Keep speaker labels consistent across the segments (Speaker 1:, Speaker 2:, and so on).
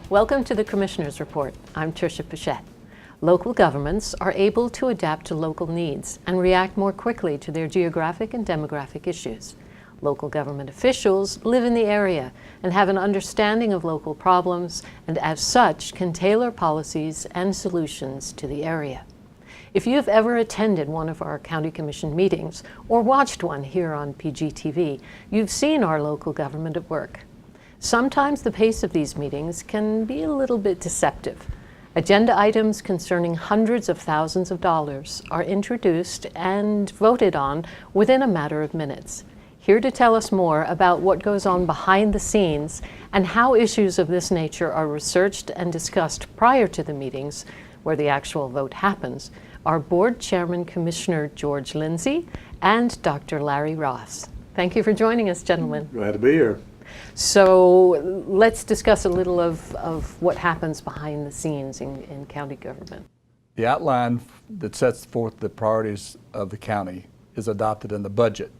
Speaker 1: Welcome to the Commissioner's Report. I'm Tricia Pichette. Local governments are able to adapt to local needs and react more quickly to their geographic and demographic issues. Local government officials live in the area and have an understanding of local problems, and as such can tailor policies and solutions to the area. If you've ever attended one of our County Commission meetings or watched one here on PGTV, you've seen our local government at work. Sometimes the pace of these meetings can be a little bit deceptive. Agenda items concerning hundreds of thousands of dollars are introduced and voted on within a matter of minutes. Here to tell us more about what goes on behind the scenes and how issues of this nature are researched and discussed prior to the meetings where the actual vote happens are Board Chairman Commissioner George Lindsey and Dr. Larry Ross. Thank you for joining us, gentlemen.
Speaker 2: Glad to be here.
Speaker 1: So let's discuss a little of what happens behind the scenes in county government.
Speaker 2: The outline that sets forth the priorities of the county is adopted in the budget,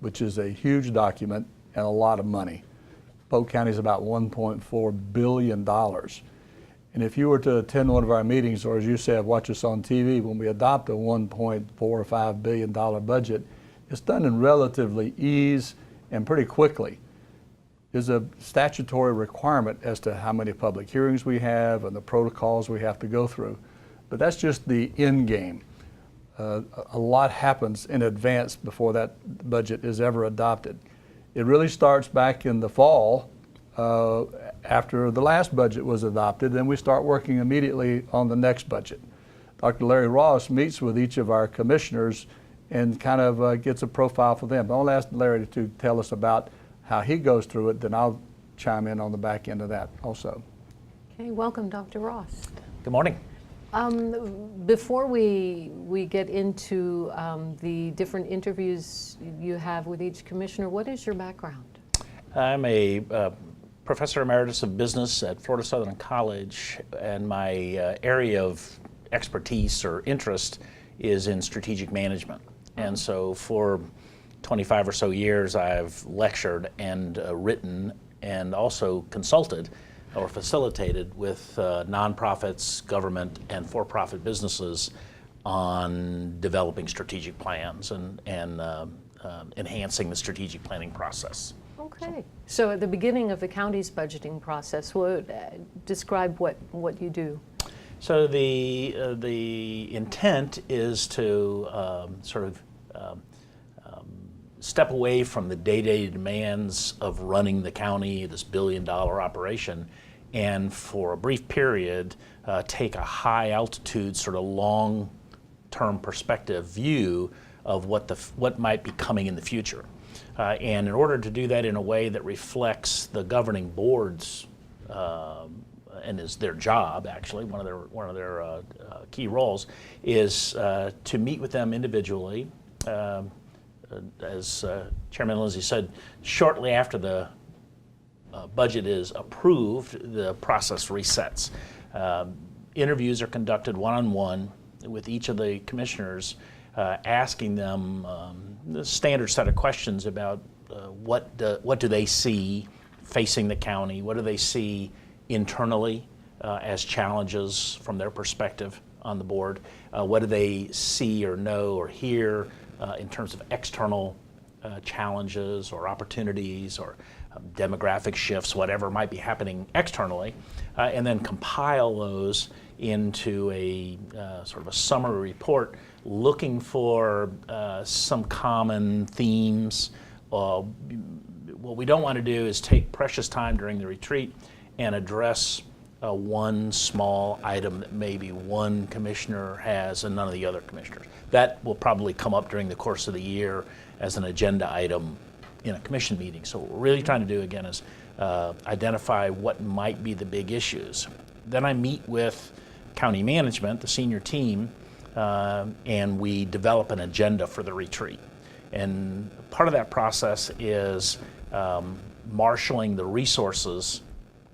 Speaker 2: which is a huge document and a lot of money. Polk County is about $1.4 billion. And if you were to attend one of our meetings, or as you said, watch us on TV, when we adopt a $1.45 billion budget, it's done in relatively ease and pretty quickly. There's a statutory requirement as to how many public hearings we have and the protocols we have to go through. But that's just the end game. A lot happens in advance before that budget is ever adopted. It really starts back in the fall after the last budget was adopted, and we start working immediately on the next budget. Dr. Larry Ross meets with each of our commissioners and kind of gets a profile for them. I'll ask Larry to tell us about how he goes through it, then I'll chime in on the back end of that also.
Speaker 1: Okay, welcome, Dr. Ross.
Speaker 3: Good morning.
Speaker 1: Before we get into the different interviews you have with each commissioner, what is your background?
Speaker 3: I'm a professor emeritus of business at Florida Southern College, and my area of expertise or interest is in strategic management. And so for 25 or so years I've lectured and written and also consulted or facilitated with nonprofits, government, and for-profit businesses on developing strategic plans and enhancing the strategic planning process.
Speaker 1: Okay. So at the beginning of the county's budgeting process, describe what you do.
Speaker 3: So the intent is to step away from the day-to-day demands of running the county, this billion-dollar operation, and for a brief period take a high-altitude, sort of long-term perspective view of what might be coming in the future. And in order to do that in a way that reflects the governing board's and is their job, actually, one of their key roles is to meet with them individually. As Chairman Lindsey said, shortly after the budget is approved, the process resets. Interviews are conducted one-on-one with each of the commissioners, asking them the standard set of questions about what do they see facing the county, what do they see internally as challenges from their perspective on the board, what do they see or know or hear in terms of external challenges or opportunities or demographic shifts, whatever might be happening externally, and then compile those into a sort of a summary report looking for some common themes. What we don't want to do is take precious time during the retreat and address one small item that maybe one commissioner has and none of the other commissioners. That will probably come up during the course of the year as an agenda item in a commission meeting. So what we're really trying to do again is identify what might be the big issues. Then I meet with county management, the senior team, and we develop an agenda for the retreat. And part of that process is marshaling the resources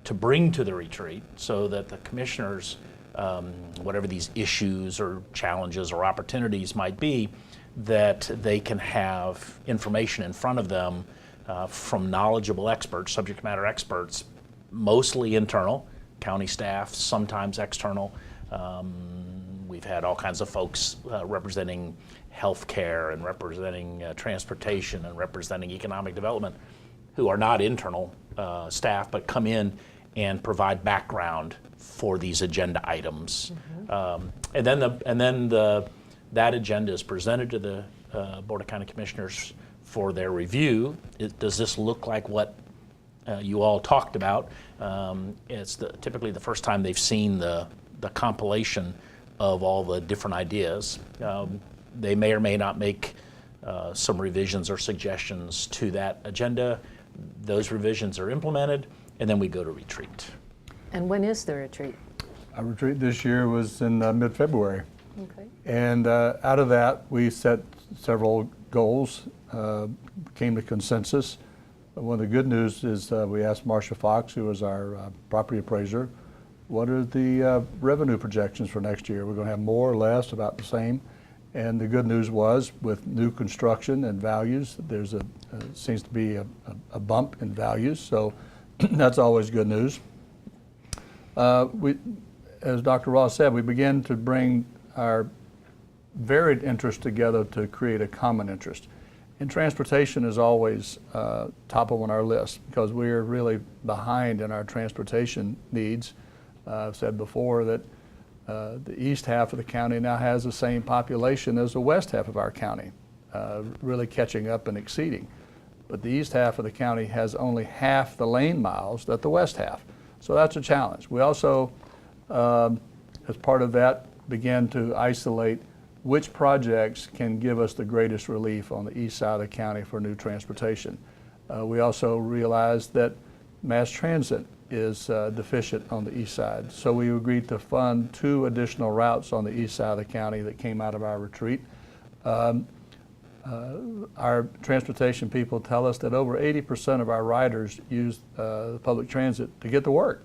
Speaker 3: to bring to the retreat so that the commissioners, whatever these issues or challenges or opportunities might be, that they can have information in front of them from knowledgeable experts, subject matter experts, mostly internal, county staff, sometimes external. We've had all kinds of folks representing healthcare and representing transportation and representing economic development who are not internal staff, but come in and provide background for these agenda items. And then that agenda is presented to the Board of County Commissioners for their review. Does this look like what you all talked about? It's typically the first time they've seen the compilation of all the different ideas. They may or may not make some revisions or suggestions to that agenda. Those revisions are implemented, and then we go to retreat.
Speaker 1: And when is the retreat?
Speaker 2: Our retreat this year was in mid-February.
Speaker 1: Okay.
Speaker 2: And out of that, we set several goals, came to consensus. One of the good news is we asked Marcia Fox, who was our property appraiser, what are the revenue projections for next year? We're going to have more or less, about the same. And the good news was, with new construction and values, there's seems to be a bump in values, so that's always good news. As Dr. Ross said, we began to bring our varied interests together to create a common interest. And transportation is always top on our list because we're really behind in our transportation needs. I've said before that the east half of the county now has the same population as the west half of our county, really catching up and exceeding. But the east half of the county has only half the lane miles that the west half. So that's a challenge. We also, as part of that, began to isolate which projects can give us the greatest relief on the east side of the county for new transportation. We also realized that mass transit is deficient on the east side. So we agreed to fund 2 additional routes on the east side of the county that came out of our retreat. Our transportation people tell us that over 80% of our riders use public transit to get to work.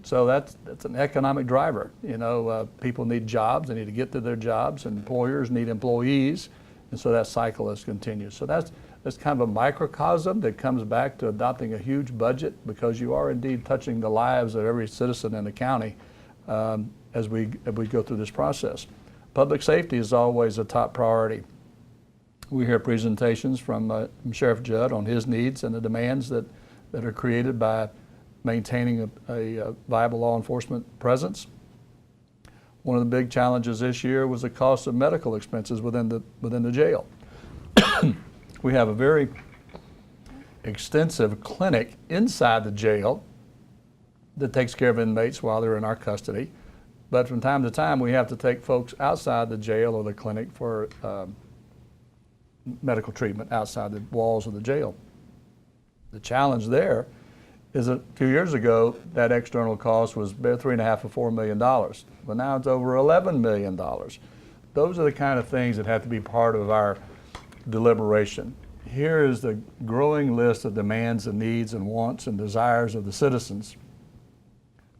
Speaker 2: So that's an economic driver. You know, people need jobs, they need to get to their jobs, and employers need employees, and so that cycle has continued. So that's kind of a microcosm that comes back to adopting a huge budget, because you are indeed touching the lives of every citizen in the county as we go through this process. Public safety is always a top priority. We hear presentations from Sheriff Judd on his needs and the demands that are created by maintaining a viable law enforcement presence. One of the big challenges this year was the cost of medical expenses within the jail. We have a very extensive clinic inside the jail that takes care of inmates while they're in our custody. But from time to time, we have to take folks outside the jail or the clinic for medical treatment outside the walls of the jail. The challenge there is that a few years ago, that external cost was $3.5 to $4 million. But now it's over $11 million. Those are the kind of things that have to be part of our deliberation. Here is the growing list of demands and needs and wants and desires of the citizens,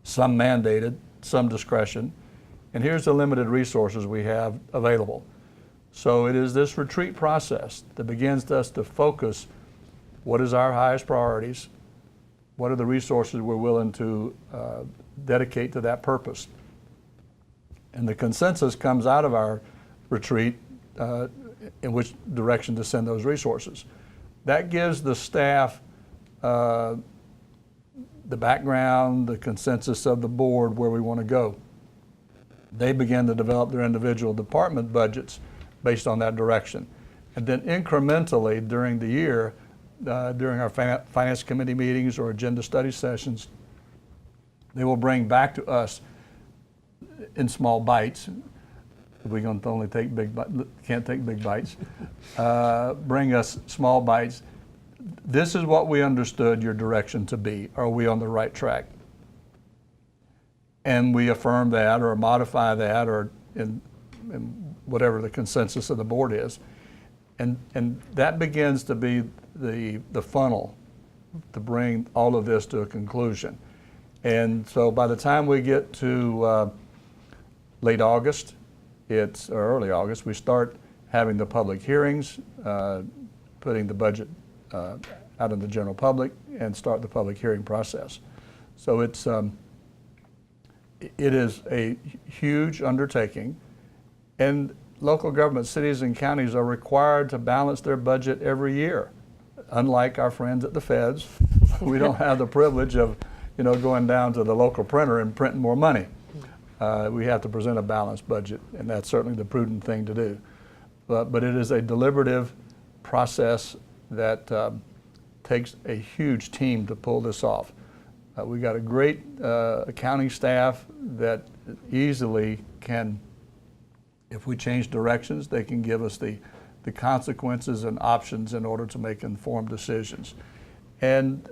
Speaker 2: some mandated, some discretion, and here's the limited resources we have available. So it is this retreat process that begins us to focus what is our highest priorities, what are the resources we're willing to dedicate to that purpose. And the consensus comes out of our retreat in which direction to send those resources. That gives the staff the background, the consensus of the board where we want to go. They begin to develop their individual department budgets based on that direction. And then incrementally during the year, during our finance committee meetings or agenda study sessions, they will bring back to us in small bites. We're going to only take can't take big bites. Bring us small bites. This is what we understood your direction to be. Are we on the right track? And we affirm that or modify that or in whatever the consensus of the board is. And that begins to be the funnel to bring all of this to a conclusion. And so by the time we get to late August, or early August, we start having the public hearings, putting the budget out in the general public, and start the public hearing process. So it's it is a huge undertaking, and local government, cities and counties are required to balance their budget every year. Unlike our friends at the feds, we don't have the privilege of, going down to the local printer and printing more money. We have to present a balanced budget, and that's certainly the prudent thing to do. But it is a deliberative process that takes a huge team to pull this off. We've got a great accounting staff that easily can, if we change directions, they can give us the consequences and options in order to make informed decisions. And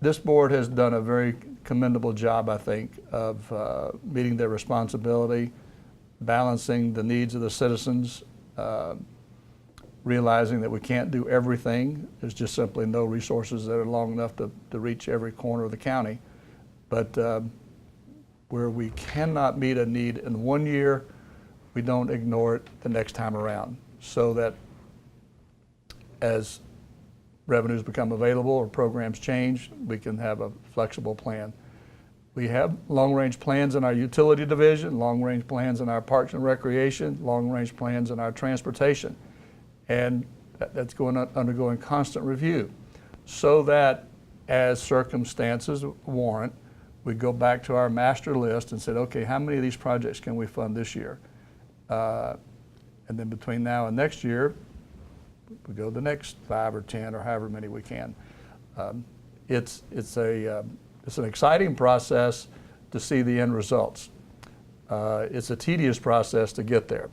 Speaker 2: this board has done a very commendable job, I think, of meeting their responsibility, balancing the needs of the citizens, realizing that we can't do everything. There's just simply no resources that are long enough to reach every corner of the county. But where we cannot meet a need in one year, we don't ignore it the next time around, so that as revenues become available or programs change, we can have a flexible plan. We have long-range plans in our utility division, long-range plans in our parks and recreation, long-range plans in our transportation. And that's undergoing constant review, so that as circumstances warrant, we go back to our master list and said, okay, how many of these projects can we fund this year? And then between now and next year, we go the next 5 or 10 or however many we can. It's an exciting process to see the end results. It's a tedious process to get there.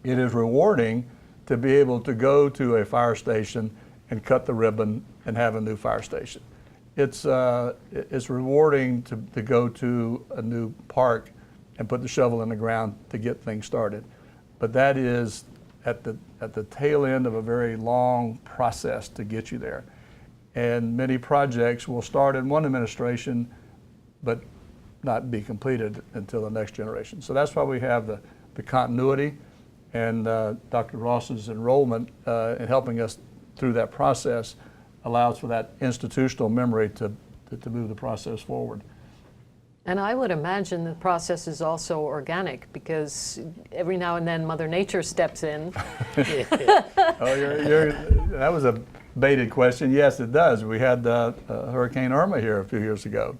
Speaker 2: It is rewarding to be able to go to a fire station and cut the ribbon and have a new fire station. It's rewarding to go to a new park and put the shovel in the ground to get things started. But that is at the tail end of a very long process to get you there. And many projects will start in one administration, but not be completed until the next generation. So that's why we have the continuity, and Dr. Ross's enrollment in helping us through that process allows for that institutional memory to move the process forward.
Speaker 1: And I would imagine the process is also organic, because every now and then Mother Nature steps in.
Speaker 2: That was a baited question. Yes, it does. We had Hurricane Irma here a few years ago.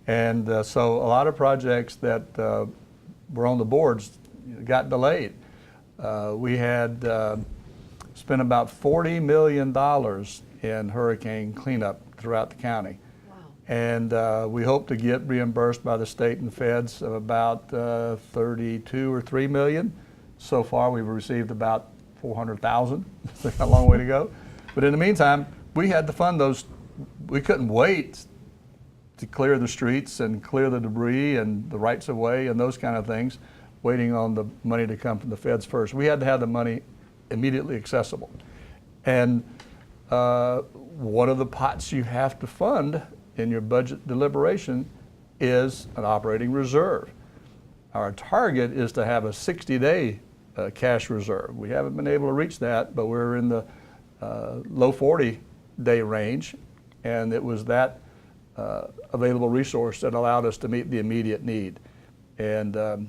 Speaker 2: And so a lot of projects that were on the boards got delayed. We had spent about $40 million in hurricane cleanup throughout the county. And we hope to get reimbursed by the state and feds of about 32 or 3 million. So far, we've received about 400,000. It's a long way to go. But in the meantime, we had to fund those. We couldn't wait to clear the streets and clear the debris and the rights of way and those kind of things, waiting on the money to come from the feds first. We had to have the money immediately accessible. And one of the pots you have to fund in your budget deliberation is an operating reserve. Our target is to have a 60-day cash reserve. We haven't been able to reach that, but we're in the low 40-day range, and it was that available resource that allowed us to meet the immediate need. And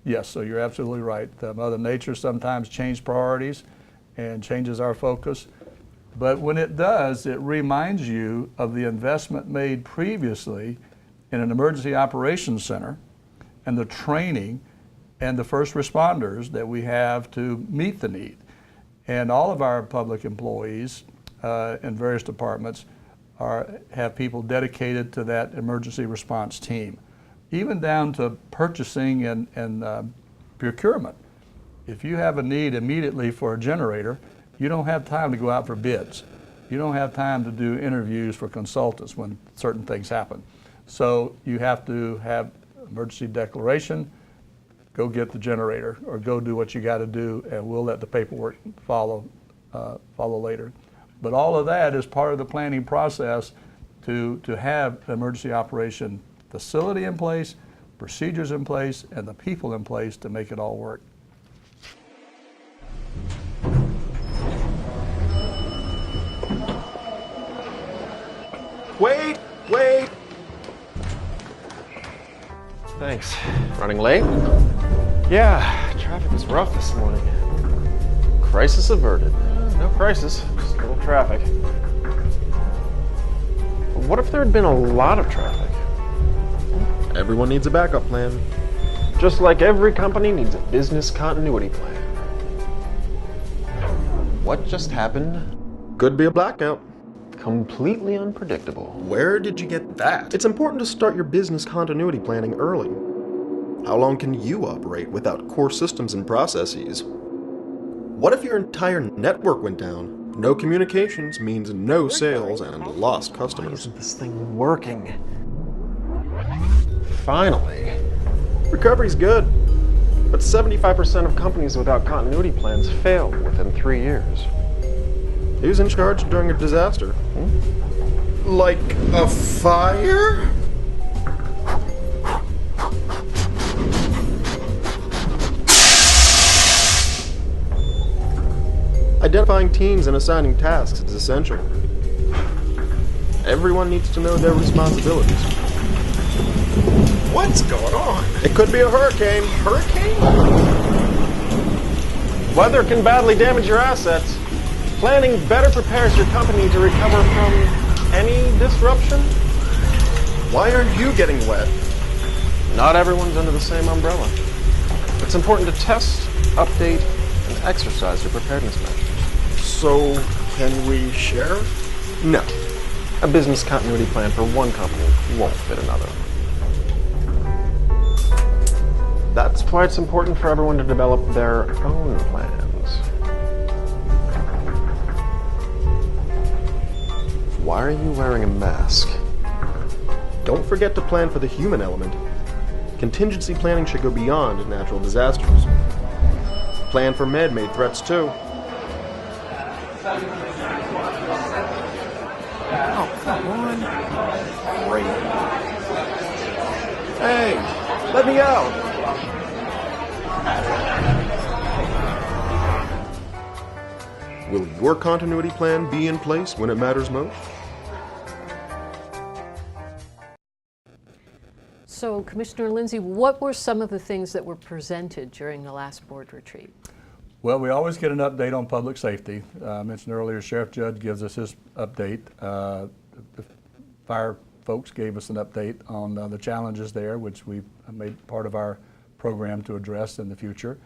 Speaker 2: yes, so you're absolutely right. Mother Nature sometimes changes priorities and changes our focus. But when it does, it reminds you of the investment made previously in an emergency operations center and the training and the first responders that we have to meet the need. And all of our public employees in various departments have people dedicated to that emergency response team, even down to purchasing and procurement. If you have a need immediately for a generator, you don't have time to go out for bids. You don't have time to do interviews for consultants when certain things happen. So you have to have emergency declaration, go get the generator, or go do what you got to do, and we'll let the paperwork follow later. But all of that is part of the planning process to have an emergency operation facility in place, procedures in place, and the people in place to make it all work.
Speaker 4: Wait! Thanks. Running late? Yeah, traffic was rough this morning. Crisis averted. No crisis, just a little traffic. But what if there had been a lot of traffic? Everyone needs a backup plan. Just like every company needs a business continuity plan. What just happened? Could be a blackout. Completely unpredictable. Where did you get that? It's important to start your business continuity planning early. How long can you operate without core systems and processes? What if your entire network went down? No communications means no sales and lost customers. Why isn't this thing working? Finally. Recovery's good, but 75% of companies without continuity plans fail within 3 years. Who's in charge during a disaster? Like a fire? Identifying teams and assigning tasks is essential. Everyone needs to know their responsibilities. What's going on? It could be a hurricane. Hurricane? Weather can badly damage your assets. Planning better prepares your company to recover from any disruption. Why aren't you getting wet? Not everyone's under the same umbrella. It's important to test, update, and exercise your preparedness measures. So, can we share? No. A business continuity plan for one company won't fit another. That's why it's important for everyone to develop their own plans. Why are you wearing a mask? Don't forget to plan for the human element. Contingency planning should go beyond natural disasters. Plan for man-made threats, too. Oh, come on. Great. Hey, let me out. Will your continuity plan be in place when it matters most?
Speaker 1: So, Commissioner Lindsey, what were some of the things that were presented during the last board retreat?
Speaker 2: Well, we always get an update on public safety. I mentioned earlier, Sheriff Judd gives us his update. The fire folks gave us an update on the challenges there, which we've made part of our program to address in the future.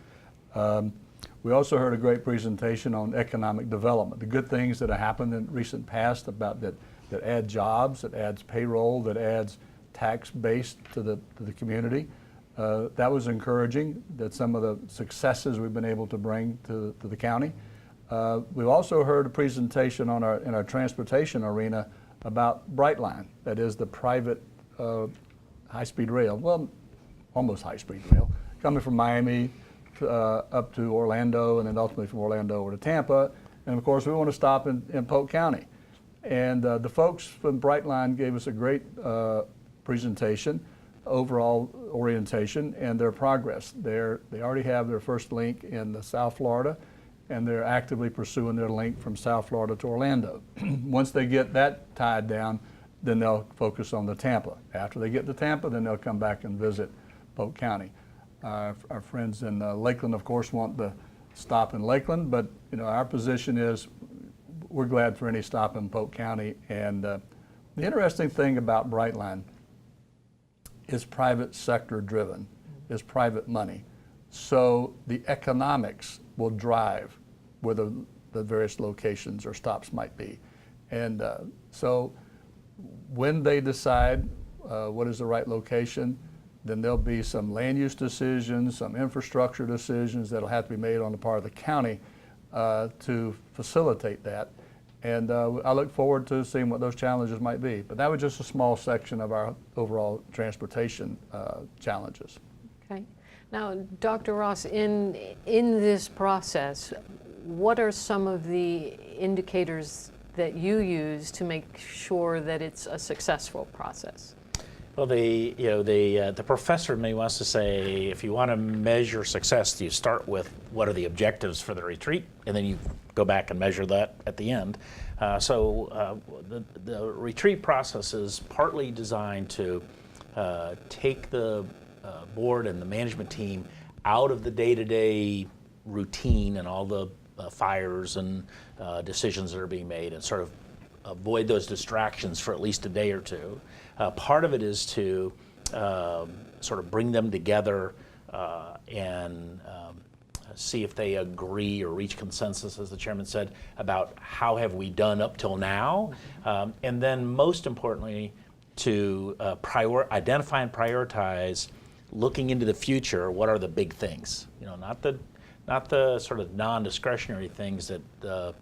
Speaker 2: We also heard a great presentation on economic development, the good things that have happened in recent past about that add jobs, that adds payroll, that adds tax base to the community. That was encouraging, that some of the successes we've been able to bring to the county. We've also heard a presentation in our transportation arena about Brightline, that is the private high-speed rail, well, almost high-speed rail, coming from Miami up to Orlando, and then ultimately from Orlando over to Tampa. And of course, we want to stop in Polk County. And the folks from Brightline gave us a great presentation, overall orientation, and their progress. They already have their first link in South Florida, and they're actively pursuing their link from South Florida to Orlando. Once they get that tied down, then they'll focus on the Tampa. After they get to Tampa, then they'll come back and visit Polk County. Our friends in Lakeland, of course, want to stop in Lakeland, but our position is we're glad for any stop in Polk County. And the interesting thing about Brightline is private sector driven, is private money. So the economics will drive where the various locations or stops might be. And so when they decide what is the right location, then there'll be some land use decisions, some infrastructure decisions that'll have to be made on the part of the county to facilitate that. And I look forward to seeing what those challenges might be. But that was just a small section of our overall transportation challenges.
Speaker 1: Okay. Now, Dr. Ross, in this process, what are some of the indicators that you use to make sure that it's a successful process?
Speaker 3: Well, the professor may wants to say, if you want to measure success, you start with what are the objectives for the retreat, and then you go back and measure that at the end. So the retreat process is partly designed to take the board and the management team out of the day-to-day routine and all the fires and decisions that are being made, and sort of avoid those distractions for at least a day or two. Part of it is to sort of bring them together and see if they agree or reach consensus, as the chairman said, about how have we done up till now, and then most importantly, to identify and prioritize, looking into the future, what are the big things? You know, not the sort of non-discretionary things that the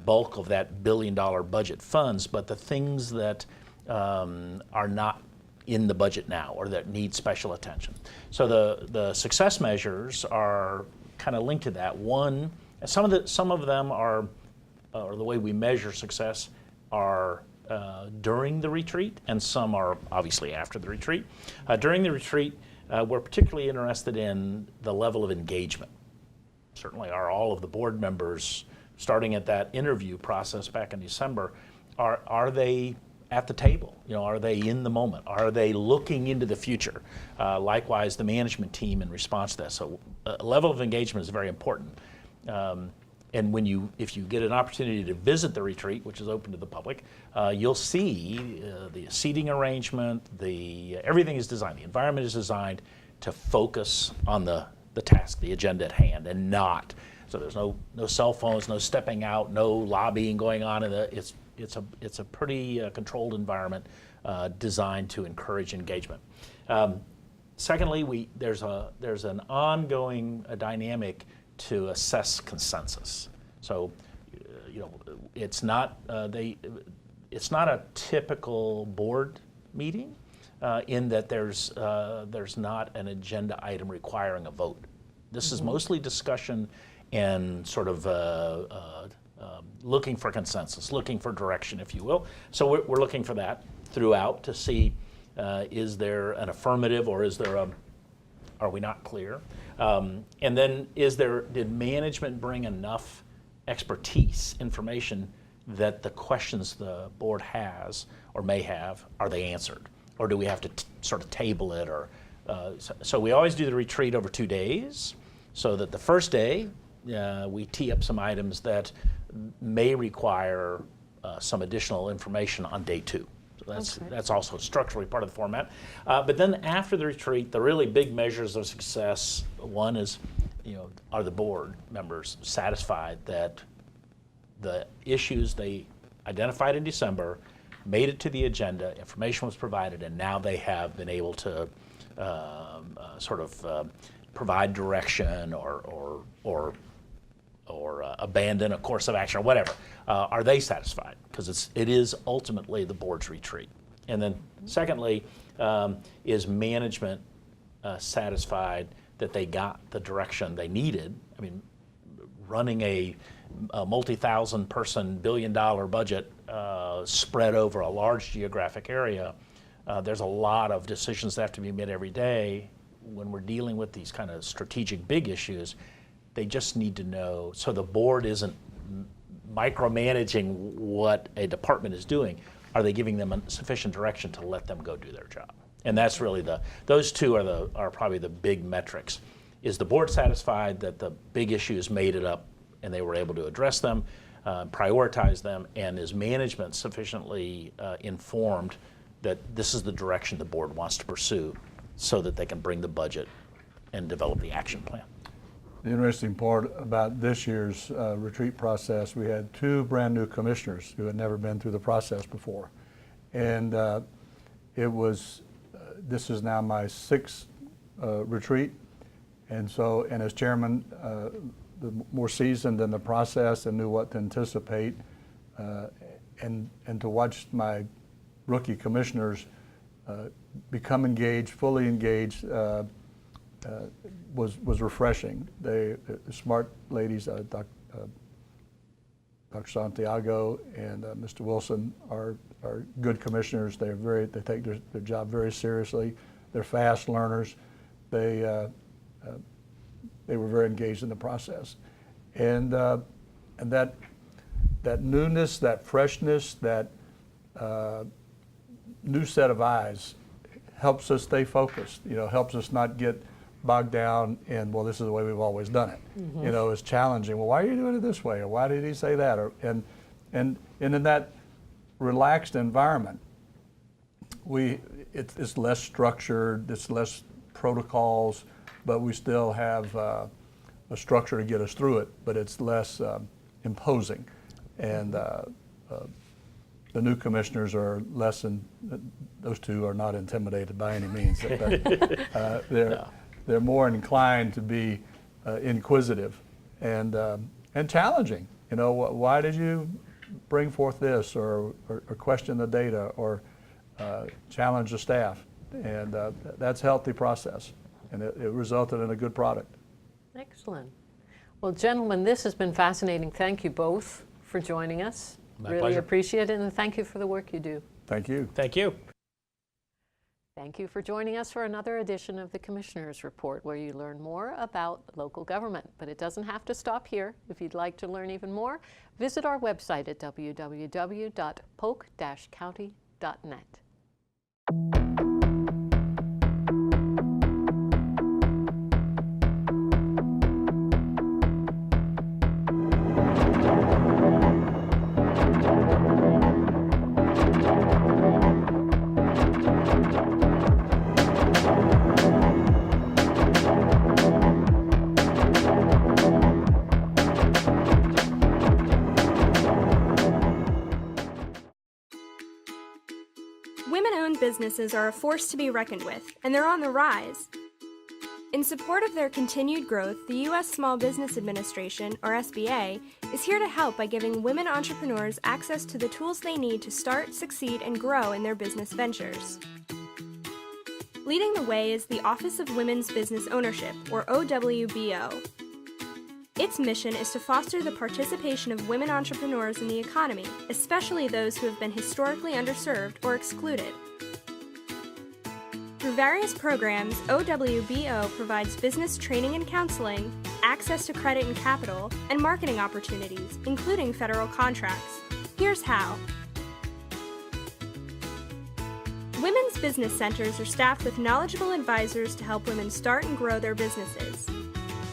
Speaker 3: bulk of that $1 billion budget funds, but the things that are not in the budget now or that need special attention. So the success measures are kind of linked to that. One, some of them are, or the way we measure success are during the retreat, and some are obviously after the retreat. During the retreat, we're particularly interested in the level of engagement. Certainly all of the board members, starting at that interview process back in December, are they at the table? You know, are they in the moment? Are they looking into the future? Likewise, the management team in response to that. So level of engagement is very important. And if you get an opportunity to visit the retreat, which is open to the public, you'll see the seating arrangement, everything is designed, the environment is designed to focus on the task, the agenda at hand, and not. So there's no cell phones, no stepping out, no lobbying going on. It's a pretty controlled environment designed to encourage engagement. Secondly, there's an ongoing dynamic to assess consensus. So, it's not a typical board meeting in that there's not an agenda item requiring a vote. This is mostly discussion and sort of looking for consensus, looking for direction, if you will. So we're looking for that throughout to see is there an affirmative or are we not clear? And then did management bring enough expertise, information that the questions the board has or may have, are they answered? Or do we have to sort of table it? So we always do the retreat over 2 days, so that the first day we tee up some items that may require some additional information on day 2. So that's also structurally part of the format. But then after the retreat, the really big measures of success, one is, are the board members satisfied that the issues they identified in December made it to the agenda, information was provided, and now they have been able to provide direction or abandon a course of action or whatever. Are they satisfied? Because it is ultimately the board's retreat. And then secondly, is management satisfied that they got the direction they needed? I mean, running a multi-thousand person $1 billion budget spread over a large geographic area, there's a lot of decisions that have to be made every day. When we're dealing with these kind of strategic big issues, they just need to know, so the board isn't micromanaging what a department is doing. Are they giving them sufficient direction to let them go do their job? And that's really those two are probably the big metrics. Is the board satisfied that the big issues made it up and they were able to address them, prioritize them, and is management sufficiently informed that this is the direction the board wants to pursue so that they can bring the budget and develop the action plan?
Speaker 2: The interesting part about this year's retreat process, we had 2 brand new commissioners who had never been through the process before. And this is now my 6th retreat. And as chairman, the more seasoned in the process and knew what to anticipate, and to watch my rookie commissioners become engaged, fully engaged, was refreshing. The smart ladies, Dr. Santiago and Mr. Wilson are good commissioners. They take their job very seriously. They're fast learners. They were very engaged in the process, and that newness, that freshness, that new set of eyes helps us stay focused, helps us not get bogged down in, well, this is the way we've always done it. It's challenging. Well, why are you doing it this way? Or why did he say that? And in that relaxed environment, it's less structured, it's less protocols, but we still have a structure to get us through it, but it's less imposing. And the new commissioners are those two are not intimidated by any means. But, they're more inclined to be inquisitive and challenging. Why did you bring forth this, or question the data, or challenge the staff? And that's a healthy process, and it resulted in a good product.
Speaker 1: Excellent. Well, gentlemen, this has been fascinating. Thank you both for joining us.
Speaker 3: My
Speaker 1: really
Speaker 3: pleasure.
Speaker 1: appreciate it, and thank you for the work you do.
Speaker 2: Thank you.
Speaker 3: Thank you.
Speaker 1: Thank you for joining us for another edition of the Commissioner's Report, where you learn more about local government. But it doesn't have to stop here. If you'd like to learn even more, visit our website at www.polk-county.net.
Speaker 5: Women-owned businesses are a force to be reckoned with, and they're on the rise. In support of their continued growth, the U.S. Small Business Administration, or SBA, is here to help by giving women entrepreneurs access to the tools they need to start, succeed, and grow in their business ventures. Leading the way is the Office of Women's Business Ownership, or OWBO. Its mission is to foster the participation of women entrepreneurs in the economy, especially those who have been historically underserved or excluded. Through various programs, OWBO provides business training and counseling, access to credit and capital, and marketing opportunities, including federal contracts. Here's how. Women's business centers are staffed with knowledgeable advisors to help women start and grow their businesses.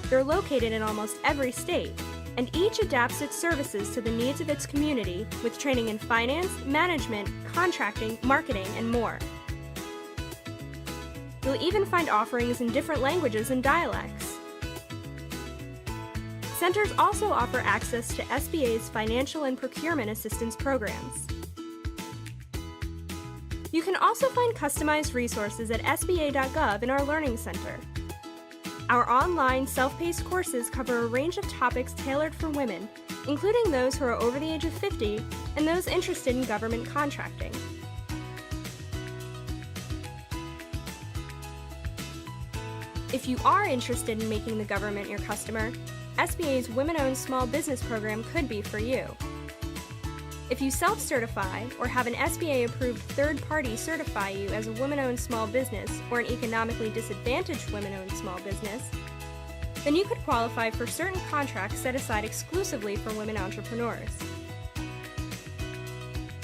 Speaker 5: They're located in almost every state, and each adapts its services to the needs of its community with training in finance, management, contracting, marketing, and more. You'll even find offerings in different languages and dialects. Centers also offer access to SBA's financial and procurement assistance programs. You can also find customized resources at sba.gov in our Learning Center. Our online, self-paced courses cover a range of topics tailored for women, including those who are over the age of 50 and those interested in government contracting. If you are interested in making the government your customer, SBA's Women-Owned Small Business Program could be for you. If you self-certify or have an SBA-approved third party certify you as a women-owned small business or an economically disadvantaged women-owned small business, then you could qualify for certain contracts set aside exclusively for women entrepreneurs.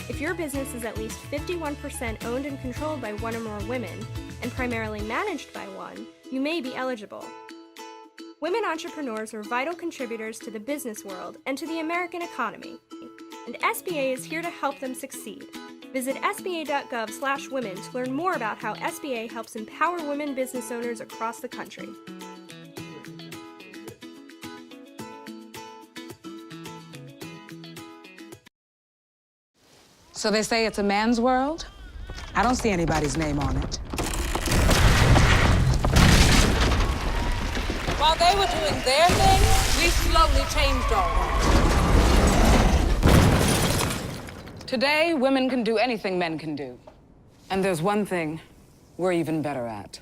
Speaker 5: If your business is at least 51% owned and controlled by one or more women, and primarily managed by one, you may be eligible. Women entrepreneurs are vital contributors to the business world and to the American economy, and SBA is here to help them succeed. Visit sba.gov/women to learn more about how SBA helps empower women business owners across the country.
Speaker 6: So they say it's a man's world? I don't see anybody's name on it.
Speaker 7: While they were doing their thing, we slowly changed all that.
Speaker 6: Today, women can do anything men can do. And there's one thing we're even better at.